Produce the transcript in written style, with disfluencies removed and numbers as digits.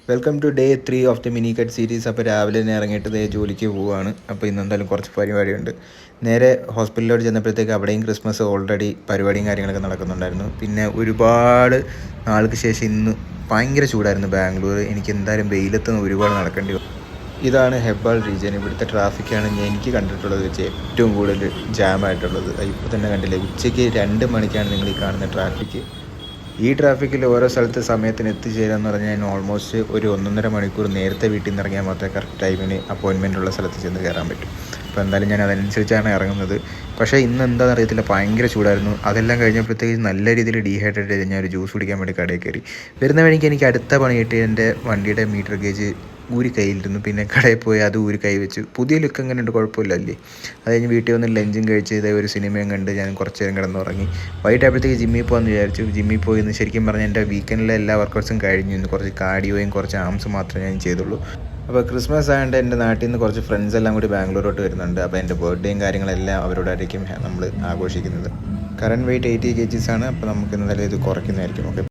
Welcome to day 3 of the mini cut series. അപ്പോൾ രാവിലെ തന്നെ ഇറങ്ങിയിട്ട് ജോലിക്ക് പോവുകയാണ്. അപ്പോൾ ഇന്ന് എന്തായാലും കുറച്ച് പരിപാടിയുണ്ട്. നേരെ ഹോസ്പിറ്റലിലോട്ട് ചെന്നപ്പോഴത്തേക്ക് അവിടെയും ക്രിസ്മസ് ഓൾറെഡി പരിപാടിയും കാര്യങ്ങളൊക്കെ നടക്കുന്നുണ്ടായിരുന്നു. പിന്നെ ഒരുപാട് നാൾക്ക് ശേഷം ഇന്ന് ഭയങ്കര ചൂടായിരുന്നു ബാംഗ്ലൂർ. എനിക്ക് എന്തായാലും വെയിലത്തുനിന്ന് ഒരുപാട് നടക്കേണ്ടി വന്നു. ഇതാണ് ഹെബ്ബാൾ റീജിയൻ. ഇവിടുത്തെ ട്രാഫിക്കാണ് എനിക്ക് കണ്ടിട്ടുള്ളത് വെച്ച് ഏറ്റവും കൂടുതൽ ജാമായിട്ടുള്ളത്. ഇപ്പോൾ തന്നെ കണ്ടില്ലേ, ഉച്ചയ്ക്ക് 2 മണിക്കാണ് നിങ്ങൾ ഈ കാണുന്ന ട്രാഫിക്ക്. ഈ ട്രാഫിക്കിൽ ഓരോ സ്ഥലത്ത് സമയത്തിന് എത്തിച്ചേരുക എന്ന് പറഞ്ഞാൽ ഞാൻ ഓൾമോസ്റ്റ് ഒരു 1.5 മണിക്കൂർ നേരത്തെ വീട്ടിൽ നിന്ന് ഇറങ്ങിയാൽ മാത്രമേ കറക്റ്റ് ടൈമിന് അപ്പോയിൻമെൻ്റ് ഉള്ള സ്ഥലത്ത് ചെന്ന് കയറാൻ പറ്റും. അപ്പോൾ എന്തായാലും ഞാൻ അതനുസരിച്ചാണ് ഇറങ്ങുന്നത്. പക്ഷേ ഇന്ന് എന്താണെന്ന് അറിയത്തില്ല, ഭയങ്കര ചൂടായിരുന്നു. അതെല്ലാം കഴിഞ്ഞപ്പോഴത്തേക്ക് നല്ല രീതിയിൽ ഡീഹൈഡ്രേറ്റ് ചെയ്ത് ഞാൻ ഒരു ജ്യൂസ് കുടിക്കാൻ വേണ്ടി കടയിൽ കയറി. വരുന്ന വഴിക്ക് എനിക്ക് അടുത്ത പണി കിട്ടി. എൻ്റെ വണ്ടിയുടെ മീറ്റർ ഗേജ് ഊരി കയ്യിലിരുന്നു. പിന്നെ കടയിൽ പോയി അത് ഊരി കൈ വെച്ചു. പുതിയ ലുക്ക് എങ്ങനെ ഉണ്ട്, കുഴപ്പമില്ലല്ലേ. അത് കഴിഞ്ഞ് വീട്ടിൽ വന്ന് ലഞ്ചും കഴിച്ച് ഇതേ ഒരു സിനിമയും കണ്ട് ഞാൻ കുറച്ച് നേരം കിടന്നുറങ്ങി. വൈകിട്ടായപ്പോഴത്തേക്ക് ജിമ്മിൽ പോകാമെന്ന് വിചാരിച്ചു. ജിമ്മിൽ പോയി ഇന്ന് ശരിക്കും പറഞ്ഞാൽ എൻ്റെ വീക്കെൻഡിലെ എല്ലാ വർക്കൗട്ട്സും കഴിഞ്ഞു. ഇന്ന് കുറച്ച് കാർഡിയോയും കുറച്ച് ആംസ് മാത്രമേ ഞാൻ ചെയ്തുള്ളൂ. അപ്പോൾ ക്രിസ്മസ് ആയതുകൊണ്ട് എൻ്റെ നാട്ടിൽ നിന്ന് കുറച്ച് ഫ്രണ്ട്സ് എല്ലാം കൂടി ബാംഗ്ലൂരോട്ട് വരുന്നുണ്ട്. അപ്പോൾ എൻ്റെ ബർത്ത്ഡേയും കാര്യങ്ങളെല്ലാം അവരോടായിരിക്കും നമ്മൾ ആഘോഷിക്കുന്നത്. കറൻറ്റ് വെയിറ്റ് 80 kgs ആണ്. അപ്പോൾ നമുക്ക് എന്തായാലും ഇത് കുറയ്ക്കുന്നതായിരിക്കും. ഓക്കെ.